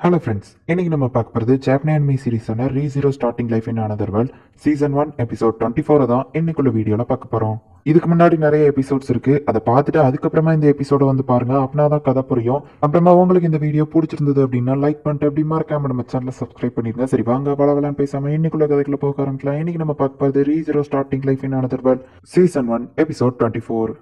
Hello friends, இன்னைக்கு நம்ம பார்க்க போகிறது ஜாப்பனி அனிமி சீரிஸான re zero starting life in another world season 1 episode 24 தான் இன்னைக்குள்ள வீடியோவில் பார்க்க போகிறோம். இதுக்கு முன்னாடி நிறைய எபிசோட்ஸ் இருக்கு. அதை பார்த்துட்டு அதுக்கப்புறமா இந்த எபிசோட வந்து பாருங்க. அப்படின்னா தான் கதை புரியும். அப்புறமா உங்களுக்கு இந்த வீடியோ பிடிச்சிருந்தது அப்படின்னா லைக் பண்ணிட்டு அப்படி மறக்காம நம்ம சேனலை சப்ஸ்கிரைப் பண்ணிருங்க. சரி வாங்க வளவலான்னு பேசாம இன்னைக்குள்ள கதைக்குள்ள போக ஆரம்பிக்கலாம். இன்னைக்கு நம்ம பார்க்க போகிறது re zero starting life in another world season 1 episode 24.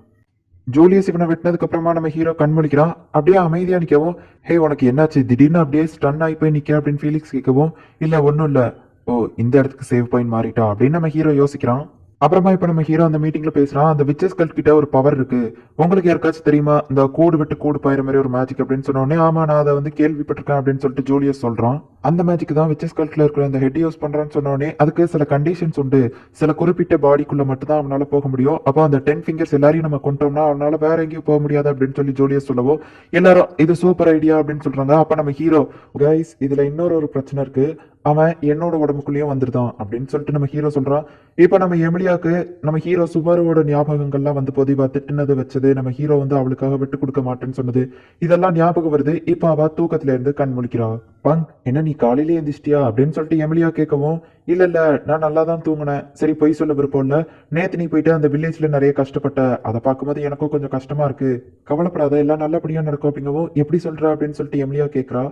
Julius இவனை வெட்டினதுக்கு அப்புறமா நம்ம ஹீரோ கண்மொழிக்கிறான். அப்படியே அமைதியா நிக்கவும், ஹே உனக்கு என்னாச்சு, திடீர்னு அப்படியே ஸ்டன் ஆகி போய் நிக்க அப்படின்னு ஃபீலிக்ஸ் கேட்கவும், இல்ல ஒன்னும் இல்ல, ஓ இந்த இடத்துக்கு சேவ் பாயிண்ட் மாறிட்டா அப்படின்னு நம்ம ஹீரோ யோசிக்கிறான். அப்புறமா இப்ப நம்ம ஹீரோ அந்த மீட்டிங்ல பேசுறான். அந்த விச்சஸ் கல்ட் கிட்ட ஒரு பவர் இருக்கு, உங்களுக்கு யாருக்காச்சும் தெரியுமா, இந்த கூடு விட்டு கூடு பாயிற மாதிரி ஒரு மேஜிக் அப்படின்னு சொன்னோடனே, ஆமா நான் அதை வந்து கேள்விப்பட்டிருக்கேன் அப்படின்னு சொல்லிட்டு ஜூலியஸ் சொல்றான். அந்த மேஜிக் தான் விச்சஸ் கல்ட்ல இருக்கிற அந்த ஹெட் யூஸ் பண்றான்னு சொன்னோடனே, அதுக்கு சில கண்டிஷன்ஸ் உண்டு. சில குறிப்பிட்ட பாடிக்குள்ள மட்டும் தான் அவனால போக முடியும். அப்போ அந்த 10 ஃபிங்கர்ஸ் எல்லாரையும் நம்ம கொண்டோம்னா அவனால வேற எங்கேயும் போக முடியாது அப்படின்னு சொல்லி ஜூலியஸ் சொல்லவும், எல்லாரும் இது சூப்பர் ஐடியா அப்படின்னு சொல்றாங்க. அப்ப நம்ம ஹீரோ, கைஸ் இதுல இன்னொரு பிரச்சனை இருக்கு, அவன் என்னோட உடம்புக்குள்ளேயும் வந்துருதான் அப்படின்னு சொல்லிட்டு நம்ம ஹீரோ சொல்றான். இப்ப நம்ம எமிலியாக்கு நம்ம ஹீரோ சுபாருவோட ஞாபகங்கள்லாம் வந்து பொதிவா திட்டுனது வச்சது, நம்ம ஹீரோ வந்து அவளுக்காக விட்டு கொடுக்க மாட்டேன்னு சொன்னது, இதெல்லாம் ஞாபகம் வருது. இப்ப அவ தூக்கத்துல இருந்து கண் முழிக்கிறா. பங் என்ன நீ காலையிலே எந்திரிச்சிட்டியா அப்படின்னு சொல்லிட்டு எமிலியா கேட்கவும், இல்ல இல்ல நான் நல்லா தான் தூங்கினேன். சரி பொய் சொல்ல விருப்பம் இல்ல, நேத்து நீ போயிட்டு அந்த வில்லேஜ்ல நிறைய கஷ்டப்பட்ட, அதை பார்க்கும்போது எனக்கும் கொஞ்சம் கஷ்டமா இருக்கு, கவலைப்படாத எல்லாம் நல்லபடியா நடக்கும் அப்படிங்கவும், எப்படி சொல்ற அப்படின்னு சொல்லிட்டு எமிலியா கேட்கறா.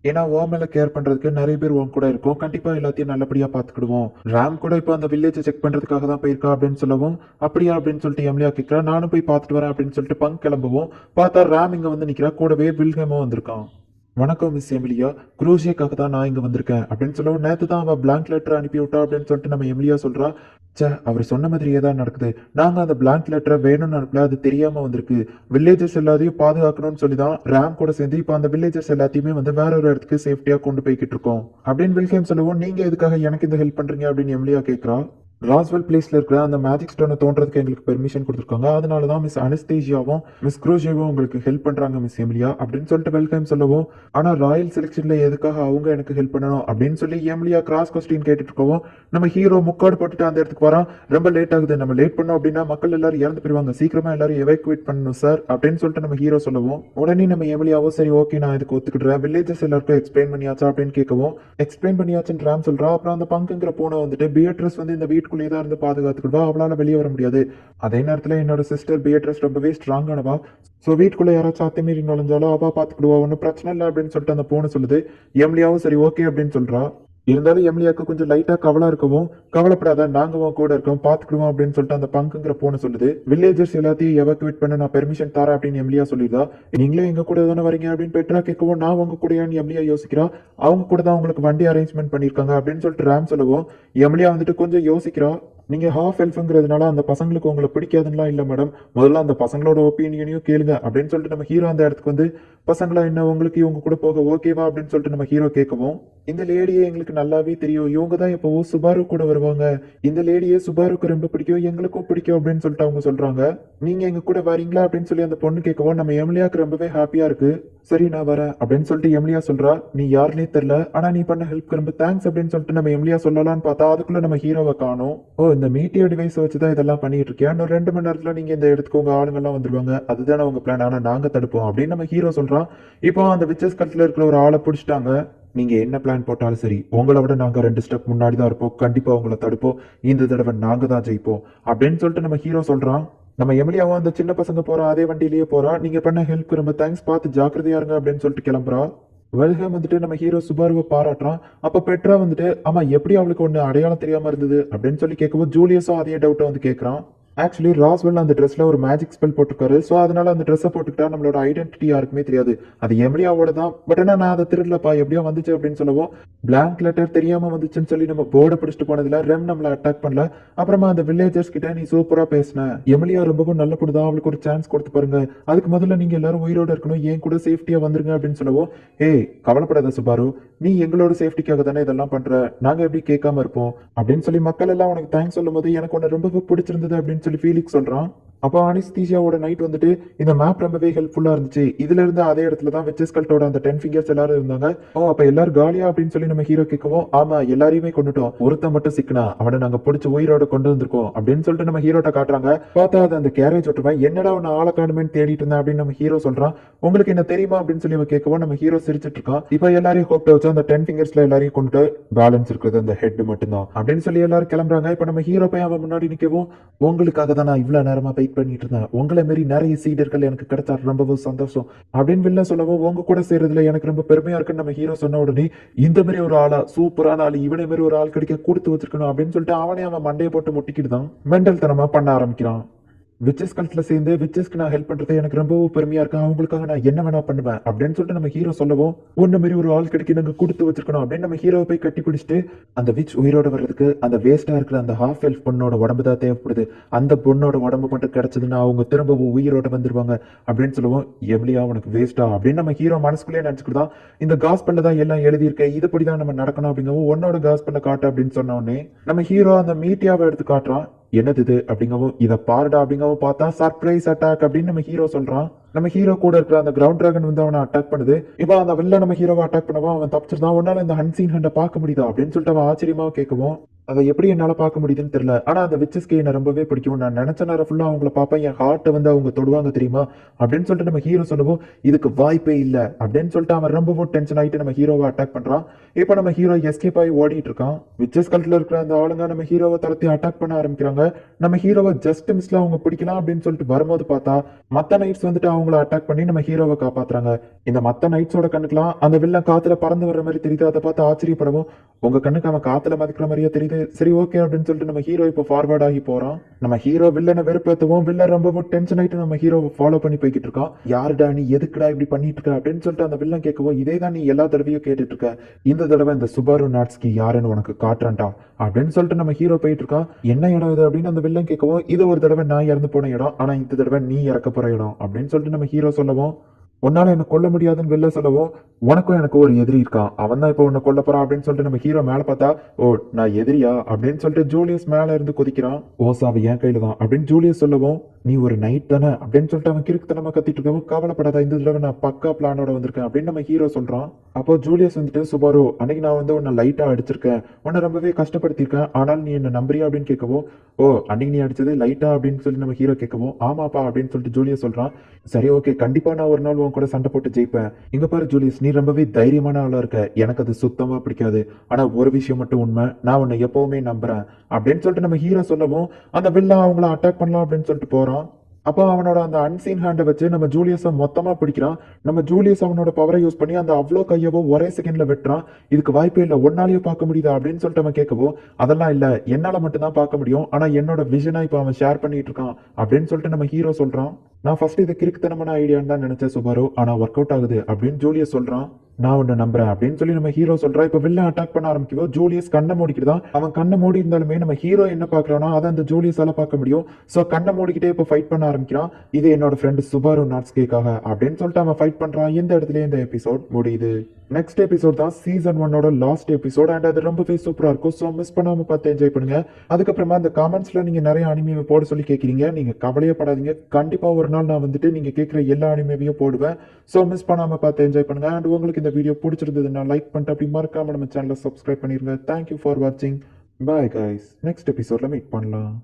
ஏன்னா ஓ மேல கேர் பண்றதுக்கு நிறைய பேர் உன் கூட இருக்கும், கண்டிப்பா எல்லாத்தையும் நல்லபடியா பாத்துக்கிடுவோம். ராம் கூட இப்போ அந்த வில்லேஜை செக் பண்றதுக்காக தான் போயிருக்கா அப்படின்னு சொல்லவும், அப்படியா அப்படின்னு சொல்லிட்டு எம்லியா கேட்கிறா. நானும் போய் பார்த்துட்டு வரேன் அப்படின்னு சொல்லிட்டு பங்க் கிளம்பவும், பார்த்தா ராம் இங்க வந்து நிக்கிறா, கூடவே வில்ஹேமும் வந்திருக்கான். வணக்கம் மிஸ் எமிலியா, குரூஷியக்காக தான் நான் இங்க வந்திருக்கேன் அப்படின்னு சொல்லவும், நேத்து தான் அவ பிளாங்க் லெட்டர் அனுப்பி விட்டா அப்படின்னு சொல்லிட்டு நம்ம எமிலியா சொல்றா. சே அவர் சொன்ன மாதிரியே தான் நடக்குது, நாங்க அந்த பிளாங்க் லெட்டரை வேணும்னு அனுப்பல, அது தெரியாம வந்திருக்கு. வில்லேஜர்ஸ் எல்லாத்தையும் பாதுகாக்கணும்னு சொல்லி தான் ராம் கூட சேர்ந்து இப்போ அந்த வில்லேஜர்ஸ் எல்லாத்தையுமே வந்து வேற ஒரு இடத்துக்கு சேஃப்டியா கொண்டு போய்கிட்டு இருக்கோம் அப்படின்னு வில்ஹேம் சொல்லவும், நீங்க எதுக்காக எனக்கு இந்த ஹெல்ப் பண்றீங்க அப்படின்னு எமிலியா கேட்கறா. ராஸ்வெல் பிளேஸ்ல இருக்கிற அந்த மேஜிக் ஸ்டோனை தோன்றதுக்கு எங்களுக்கு பெர்மிஷன் கொடுத்துருக்காங்க, அதனாலதான் மிஸ் அனஸ்தேஷியாவும் மிஸ் குரோஷேவும் உங்களுக்கு ஹெல்ப் பண்றாங்க மிஸ் எமிலியா அப்படின்னு சொல்லிட்டு வெல்கம் சொல்லவும், ஆனா ராயல் செலக்ஷன்ல எதுக்காக அவங்க எனக்கு ஹெல்ப் பண்ணணும் அப்படின்னு சொல்லி எமிலியா கிராஸ் கொஸ்டின் கேட்டுட்டு இருக்கவும், நம்ம ஹீரோ முக்காடு போட்டுட்டு அந்த இடத்துக்கு வரான். ரொம்ப லேட் ஆகுது, நம்ம லேட் பண்ணோம் அப்படின்னா மக்கள் எல்லாரும் இறந்து போயிருவாங்க, சீக்கிரமா எல்லாரும் எவாக்குவேட் பண்ணணும் சார் அப்படின்னு சொல்லிட்டு நம்ம ஹீரோ சொல்லவும், உடனே நம்ம எமிலியாவோ சரி ஓகே நான் இதுக்கு ஒத்துக்கிடுறேன், வில்லேஜஸ் எல்லாருக்கும் எக்ஸ்பிளைன் பண்ணியாச்சா அப்படின்னு கேட்கவும், எக்ஸ்பிளைன் பண்ணியாச்சுன்னு ராம் சொல்றா. அப்புறம் அந்த பங்குங்கிற பூனை வந்துட்டு பியட்ரஸ் வந்து இந்த வீட்டுக்குள்ளேயே தான் இருந்து பாதுகாத்துக்கிடுவா, அவளால வெளியே வர முடியாது. அதே நேரத்துல என்னோட சிஸ்டர் பியட்ரஸ் ரொம்பவே ஸ்ட்ராங்கானவா, ஸோ வீட்டுக்குள்ள யாராச்சும் அத்துமீறி நுழைஞ்சாலும் அவ பாத்துக்கிடுவா, ஒன்னும் பிரச்சனை இல்லை அப்படின்னு சொல்லிட்டு அந்த பூனை சொல்லுது. எம்லியாவும் சரி ஓகே அப்படின்னு சொல்றா. இருந்தாலும் எம்லியாக்கு கொஞ்சம் லைட்டா கவலா இருக்கவும், கவலைப்படாத நாங்க கூட இருக்கோம் பாத்துக்கிடுவோம் அப்படின்னு சொல்லிட்டு அந்த பங்குங்கிற பூனை சொல்லுது. வில்லேஜர்ஸ் எல்லாத்தையும் எவாக்குவேட் பண்ண நான் பெர்மிஷன் தரேன் அப்படின்னு எம்லியா சொல்லிடுதா. நீங்களே எங்க கூட தானே வரீங்க அப்படின்னு பெட்ரா கேட்கவும், நான் உங்க கூடயான்னு எம்லியா யோசிக்கிறா. அவங்க கூட தான் உங்களுக்கு வண்டி அரேஞ்ச்மெண்ட் பண்ணிருக்காங்க அப்படின்னு சொல்லிட்டு ராம் சொல்லவும், எம்லியா வந்துட்டு கொஞ்சம் யோசிக்கிறா. நீங்க ஹாஃப் எல்ஃபுங்கிறதுனால அந்த பசங்களுக்கு உங்களை பிடிக்காதுன்னா இல்ல மேடம், முதல்ல அந்த பசங்களோட ஒப்பீனியனையும் கேளுங்க அப்படின்னு சொல்லிட்டு நம்ம ஹீரோ அந்த இடத்துக்கு வந்து, பசங்களா என்ன உங்களுக்கு இவங்க கூட போக ஓகேவா அப்படின்னு சொல்லிட்டு நம்ம ஹீரோ கேட்கவும், இந்த லேடியே எங்களுக்கு நல்லாவே தெரியும், இவங்க தான் எப்பவோ சுபாரு கூட வருவாங்க, இந்த லேடியே சுபாருக்கு ரொம்ப பிடிக்கும், எங்களுக்கும் பிடிக்கும் அப்படின்னு சொல்லிட்டு அவங்க சொல்றாங்க. நீங்க எங்க கூட வரீங்களா அப்படின்னு சொல்லி அந்த பொண்ணு கேட்கவும், நம்ம எம்லியாக்கு ரொம்பவே ஹாப்பியா இருக்கு. சரி நான் வரேன் அப்படின்னு சொல்லிட்டு எம்லியா சொல்றா. நீ யாருன்னே தெரியல, ஆனா நீ பண்ண ஹெல்ப்க்கு ரொம்ப தேங்க்ஸ் அப்படின்னு சொல்லிட்டு நம்ம எம்லியா சொல்லலாம்னு பார்த்தா அதுக்குள்ள நம்ம ஹீரோவை காணும். ஓ இந்த மீட்டியோ டிவைஸ் வச்சுதான் இதெல்லாம் பண்ணிட்டு இருக்கேன், இன்னும் 2 மணி நேரத்துல நீங்க இந்த இடத்துக்கு உங்க ஆளுங்க எல்லாம் வந்துருவாங்க, அதுதானே உங்க பிளான், ஆனா நாங்க தடுப்போம் அப்படின்னு நம்ம ஹீரோ சொல்றான். இப்போ அந்த விச்சஸ் கல்ட்ல இருக்கிற ஒரு ஆளை பிடிச்சிட்டாங்க. நீங்க என்ன பிளான் போட்டாலும் சரி, உங்களை விட நாங்க 2 ஸ்டெப் முன்னாடி தான் இருப்போம், கண்டிப்பா உங்களை தடுப்போம், இந்த தடவை நாங்க தான் ஜெயிப்போம் அப்படின்னு சொல்லிட்டு நம்ம ஹீரோ சொல்றான். நம்ம எமிலியாவும் அந்த சின்ன பசங்க போற அதே வண்டியிலேயே போறா. நீங்க பண்ண ஹெல்ப்க்கு ரொம்ப தேங்க்ஸ், பார்த்து ஜாக்கிரதையா இருங்க அப்படின்னு சொல்லிட்டு கிளம்புறா. வெல்ஹேம் வந்துட்டு நம்ம ஹீரோ சுபாருவை பாராட்டுறான். அப்ப பெட்ரா வந்துட்டு ஆமா எப்படி அவளுக்கு ஒண்ணு அடையாளம் தெரியாம இருந்தது அப்படின்னு சொல்லி கேட்கவும், ஜூலியஸும் அதே டவுட்டை வந்து கேட்கறான். ஆக்சுவலி ராஸ்வெல் அந்த ட்ரெஸ்ல ஒரு மேஜிக் ஸ்பெல் போட்டிருக்காரு, ஸோ அதனால அந்த ட்ரெஸ்ஸை போட்டுக்கிட்டா நம்மளோட ஐடென்டிட்டி யாருக்குமே தெரியாது, அது எமிலியாவோட தான், பட் ஆனால் நான் அதை திருடலப்பா எப்படியோ வந்துச்சு அப்படின்னு சொல்லவும், பிளாங்க் லெட்டர் தெரியாம வந்துச்சுன்னு சொல்லி நம்ம போர்டை பிடிச்சிட்டு போனதுல ரெம் நம்மளை அட்டாக் பண்ணல. அப்புறமா அந்த வில்லேஜர்ஸ் கிட்ட நீ சூப்பரா பேசின, எமிலியா ரொம்பவும் நல்ல பொண்ணுதான், அவளுக்கு ஒரு சான்ஸ் கொடுத்து பாருங்க, அதுக்கு முதல்ல நீங்க எல்லாரும் உயிரோட இருக்கணும், ஏன் கூட சேஃப்டியா வந்துருங்க அப்படின்னு சொல்லவும், ஏய் கவலைப்படாத சுபாரு, நீ எங்களோட சேஃப்டிக்காக தானே இதெல்லாம் பண்ற, நாங்க எப்படி கேட்காம இருப்போம் அப்படின்னு சொல்லி மக்கள் எல்லாம் உனக்கு தேங்க்ஸ் சொல்லும் போது எனக்கு ஒன்று ரொம்ப பிடிச்சிருந்தது அப்படின்னு சொல்லி ஃபீலிக்ஸ் சொல்றான். அப்போ அனிஸ்தீசியாவோட நைட் வந்துட்டு இந்த மேப் ரொம்பவே ஹெல்ப்ஃபுல்லா இருந்துச்சு. இதுல இருந்து அதே இடத்துல தான் விச்சஸ் கல்ட்டோட அந்த 10 ஃபிங்கர்ஸ் எல்லாரும் இருந்தாங்க. ஓ அப்ப எல்லாரும் காலியா அப்படின்னு சொல்லி நம்ம ஹீரோ கேட்கவும், ஆமா எல்லாரையுமே கொண்டுட்டோம். ஒருத்தன் மட்டும் சிக்கனா அவனை நாங்க பிடிச்ச உயிரோட கொண்டு வந்திருக்கோம் அப்படின்னு சொல்லிட்டு நம்ம ஹீரோட்ட காட்டுறாங்க. பார்த்தா அது அந்த கேரேஜ் ஓட்டுவன். என்னடா உன்னை ஆள காணுமேன்னு தேடிட்டு இருந்தேன் அப்படின்னு நம்ம ஹீரோ சொல்றான். உங்களுக்கு என்ன தெரியுமா அப்படின்னு சொல்லி அவன் கேட்கவும் நம்ம ஹீரோ சிரிச்சிட்டு இருக்கான். இப்ப எல்லாரையும் கூப்பிட்டு வச்சு அந்த 10 ஃபிங்கர்ஸ்ல எல்லாரையும் கொண்டுட்டு பேலன்ஸ் இருக்கிறது அந்த ஹெட் மட்டும்தான் அப்படின்னு சொல்லி எல்லாரும் கிளம்புறாங்க. இப்ப நம்ம ஹீரோ போய் அவன் முன்னாடி நிக்கவும், உங்களுக்காக தான் நான் இவ்வளவு நேரமா வெயிட் பண்ணிட்டு இருந்தேன். உங்களை மாரி நிறைய சீடர்கள் எனக்கு கிடைச்சா ரொம்பவும் சந்தோஷம் அப்படின்னு வெளில சொல்லவும், உங்க கூட சேர்றதுல எனக்கு ரொம்ப பெருமையா இருக்குன்னு நம்ம ஹீரோ சொன்ன உடனே, இந்த மாதிரி ஒரு ஆளா சூப்பரான ஆள் இவனை மாதிரி ஒரு ஆள் கிடைக்க கொடுத்து வச்சிருக்கணும் அப்படின்னு சொல்லிட்டு அவனே அவன் மண்டையை போட்டு முட்டிக்கிட்டு தான் மெண்டல் தனமா பண்ண ஆரம்பிக்கிறான். விச்சஸ் கல்ட்ல சேர்ந்து விச்சஸ்க்கு நான் ஹெல்ப் பண்றது எனக்கு ரொம்பவும் பெருமையா இருக்கு. அவங்களுக்காக நான் என்ன வேணா பண்ணுவேன் அப்படின்னு சொல்லிட்டு நம்ம ஹீரோ சொல்லவும், ஒன்னு மாதிரி ஒரு ஆள் கிடைக்க நாங்க கொடுத்து வச்சிருக்கணும் அப்படின்னு நம்ம ஹீரோவை போய் கட்டி பிடிச்சிட்டு, அந்த விச் உயிரோட வர்றதுக்கு அந்த வேஸ்டா இருக்கிற அந்த ஹாஃப் எல்ஃப் பொண்ணோட உடம்பு தான் தேவைப்படுது. அந்த பொண்ணோட உடம்பு மட்டும் கிடைச்சதுன்னா அவங்க திரும்பவும் உயிரோட வந்துருவாங்க அப்படின்னு சொல்லுவோம். எவ்வளியா உனக்கு வேஸ்டா அப்படின்னு நம்ம ஹீரோ மனசுக்குள்ளேயே நினைச்சுக்கிட்டு இந்த காஸ்பல்ல தான் எல்லாம் எழுதியிருக்கேன், இதுபடிதான் நம்ம நடக்கணும் அப்படிங்கவும் உன்னோட காஸ்பல்ல காட்டு அப்படின்னு சொன்ன உடனே நம்ம ஹீரோ அந்த மீட்டியாவை எடுத்து காட்டுறான். என்னது இது அப்படிங்கவும், இதை பாருடா அப்படிங்கவும் பார்த்தா சர்ப்ரைஸ் அட்டாக் அப்படின்னு நம்ம ஹீரோ சொல்றான். நம்ம ஹீரோ கூட இருக்கிற அந்த கிரவுண்ட் டிராகன் வந்து அவனை அட்டாக் பண்ணுது. இப்போ அந்த வெளில நம்ம ஹீரோவை அட்டாக் பண்ணவும் அவன் தப்பிச்சிருந்தான். உன்னால இந்த அன்சீன் ஹண்டை பார்க்க முடியுதா அப்படின்னு சொல்லிட்டு அவன் ஆச்சரியமா கேட்கவும், அதை எப்படி என்னால பார்க்க முடியுதுன்னு தெரியல. ஆனா அந்த விச்சஸ்க்கு என்ன ரொம்பவே பிடிக்கும். நான் நினைச்ச நேரம் ஃபுல்லா அவங்கள பார்ப்பேன். என் ஹார்ட்டை வந்து அவங்க தொடுவாங்க தெரியுமா அப்படின்னு சொல்லிட்டு நம்ம ஹீரோ சொல்லவும், இதுக்கு வாய்ப்பே இல்லை அப்படின்னு சொல்லிட்டு அவன் ரொம்பவும் டென்ஷன் ஆகிட்டு நம்ம ஹீரோவை அட்டாக் பண்றான். இப்போ நம்ம ஹீரோ எஸ்கேப் ஆகி ஓடிட்டு இருக்கான். விச்சஸ் கல்ட்ல இருக்கிற அந்த ஆளுங்க நம்ம ஹீரோவை தரத்தி அட்டாக் பண்ண ஆரம்பிக்கிறாங்க. நம்ம ஹீரோவை ஜஸ்ட் மிஸ்ல அவங்க பிடிக்கலாம் அப்படின்னு சொல்லிட்டு வரும்போது பார்த்தா மத்த நைட்ஸ் வந்துட்டு அவங்கள அட்டாக் பண்ணி நம்ம ஹீரோவை காப்பாத்துறாங்க. இந்த மத்த நைட்ஸோட கண்ணுக்குலாம் அந்த வில்லன் காத்துல பறந்து வர்ற மாதிரி தெரியுது. அதை பார்த்து ஆச்சரியப்படவும், உங்க கண்ணுக்கு அவன் காத்துல மதிக்கிற மாதிரியே தெரியுது, சரி ஓகே அப்படின்னு சொல்லிட்டு நம்ம ஹீரோ இப்போ ஃபார்வர்ட் ஆகி போறான். நம்ம ஹீரோ வில்லனை வெறுப்பேத்துவோம். வில்லன் ரொம்ப டென்ஷன் ஆயிட்டு நம்ம ஹீரோவை ஃபாலோ பண்ணி போய்கிட்டு இருக்கான். யாருடா நீ, எதுக்குடா இப்படி பண்ணிட்டு இருக்க அப்படின்னு சொல்லிட்டு அந்த வில்லன் கேட்கவும், இதே தான் நீ எல்லா தடவையும் கேட்டுட்டு இருக்க, இந்த தடவை இந்த சுபாரு நாட்ஸ்கி யாருன்னு உனக்கு காட்டுறேன்டா அப்படின்னு சொல்லிட்டு நம்ம ஹீரோ போயிட்டு இருக்கான். என்ன இடம் இது அப்படின்னு அந்த வில்லன் கேட்கவும், இது ஒரு தடவை நான் இறந்து போன இடம், ஆனா இந்த தடவை நீ இறக்க போற இடம் அப்படின்னு சொல்லிட்டு நம்ம ஹீரோ சொல்லவும், உன்னால என்ன கொல்ல முடியாதுன்னு வெளில சொல்லவும், உனக்கும் எனக்கு ஒரு எதிரி இருக்கான், அவன் தான் இப்போ உன்னை கொல்ல போறான் அப்படின்னு சொல்லிட்டு நம்ம ஹீரோ மேல பார்த்தா, ஓ நான் எதிரியா அப்படின்னு சொல்லிட்டு ஜூலியஸ் மேல இருந்து குதிக்கிறான். ஓசாவை என் கையில தான் அப்படின்னு ஜூலியஸ் சொல்லவும், நீ ஒரு நைட் தானே அப்படின்னு சொல்லிட்டு அவன் கிறுக்குத்தனமா கத்திட்டு இருக்கவும், கவலைப்படாத இந்த தடவை நான் பக்கா பிளானோட வந்திருக்கேன் அப்படின்னு நம்ம ஹீரோ சொல்றான். அப்போ ஜூலியஸ் வந்துட்டு, சுபாரு அன்னைக்கு நான் வந்து உன்னை லைட்டா அடிச்சிருக்கேன், உன்னை ரொம்பவே கஷ்டப்படுத்திருக்கேன், ஆனால் நீ என்ன நம்புறியா அப்படின்னு கேட்கவும், ஓ அன்னைக்கு நீ அடிச்சது லைட்டா அப்படின்னு சொல்லி நம்ம ஹீரோ கேட்கவும், ஆமாப்பா அப்படின்னு சொல்லிட்டு ஜூலியஸ் சொல்றான். சரி ஓகே, கண்டிப்பா நான் ஒரு நாள் உன் கூட சண்டை போட்டு ஜெயிப்பேன். இங்க பாரு ஜூலியஸ், நீ ரொம்பவே தைரியமான ஆளா இருக்க, எனக்கு அது சுத்தமா பிடிக்காது, ஆனா ஒரு விஷயம் மட்டும் உண்மை, நான் உன்னை எப்பவுமே நம்புறேன் அப்படின்னு சொல்லிட்டு நம்ம ஹீரோ சொல்லவும், அந்த வில்லன் அவங்கள அட்டாக் பண்ணலாம் அப்படின்னு சொல்லிட்டு போறான். அப்போ அவனோட அந்த அன்சீன் ஹேண்டை வச்சு நம்ம ஜூலியஸை மொத்தமா பிடிக்கிறான். நம்ம ஜூலியஸ் அவனோட பவரை யூஸ் பண்ணி அந்த அவ்வளோ கையவோ ஒரே செகண்ட்ல வெட்டுறான். இதுக்கு வாய்ப்பே இல்லை, ஒன்னாலேயே பார்க்க முடியுதா அப்படின்னு சொல்லிட்டு அவன் கேட்கவும், அதெல்லாம் இல்லை, என்னால மட்டும்தான் பார்க்க முடியும், ஆனா என்னோட விஷனை இப்போ அவன் ஷேர் பண்ணிட்டு இருக்கான் அப்படின்னு சொல்லிட்டு நம்ம ஹீரோ சொல்றான். நான் ஃபர்ஸ்ட் இது கிறுக்குத்தனமான ஐடியான்னு தான் நினைச்சேன் சுபாரு, ஆனா ஒர்க் அவுட் ஆகுது அப்படின்னு ஜூலியஸ் சொல்றான். நான் உன்னை நம்புறேன் அப்படின்னு சொல்லி நம்ம ஹீரோ சொல்றான். இப்ப வில்லன் அட்டாக் பண்ண ஆரம்பிக்கும். ஜூலியஸ் கண்ணை மூடிக்கிட்டுதான். அவன் கண்ணை மூடி இருந்தாலுமே நம்ம ஹீரோ என்ன பாக்குறானோ அதை அந்த ஜூலியஸால பார்க்க முடியும். சோ கண்ணை மூடிக்கிட்டே இப்ப ஃபைட் பண்ண ஆரம்பிக்கிறான். இது என்னோட ஃப்ரெண்ட் சுபாரு நாட்ஸ்கேக்காக அப்படின்னு சொல்லிட்டு அவன் ஃபைட் பண்றான். இந்த இடத்துல இந்த எபிசோட் முடியுது. நெக்ஸ்ட் எபிசோட் தான் சீசன் 1ஓட லாஸ்ட் எபிசோட் அண்ட் அது ரொம்பவே சூப்பரா இருக்கும். ஸோ மிஸ் பண்ணாம பார்த்து என்ஜாய் பண்ணுங்க. அதுக்கப்புறமா அந்த காமெண்ட்ஸ்ல நீங்க நிறைய அனிமேவை போட சொல்லி கேட்குறீங்க. நீங்க கவலையே படாதீங்க, கண்டிப்பா ஒரு நாள் நான் வந்துட்டு நீங்க கேட்குற எல்லா அனிமேவையும் போடுவேன். ஸோ மிஸ் பண்ணாம பார்த்து என்ஜாய் பண்ணுங்க. அண்ட் உங்களுக்கு இந்த வீடியோ பிடிச்சிருந்ததுன்னா லைக் பண்ணிட்டு அப்படி மறக்காம நம்ம சேனலை சப்ஸ்கிரைப் பண்ணிருங்க. தேங்க்யூ ஃபார் வாட்சிங். பாய் கைஸ், நெக்ஸ்ட் எபிசோட்ல மீட் பண்ணலாம்.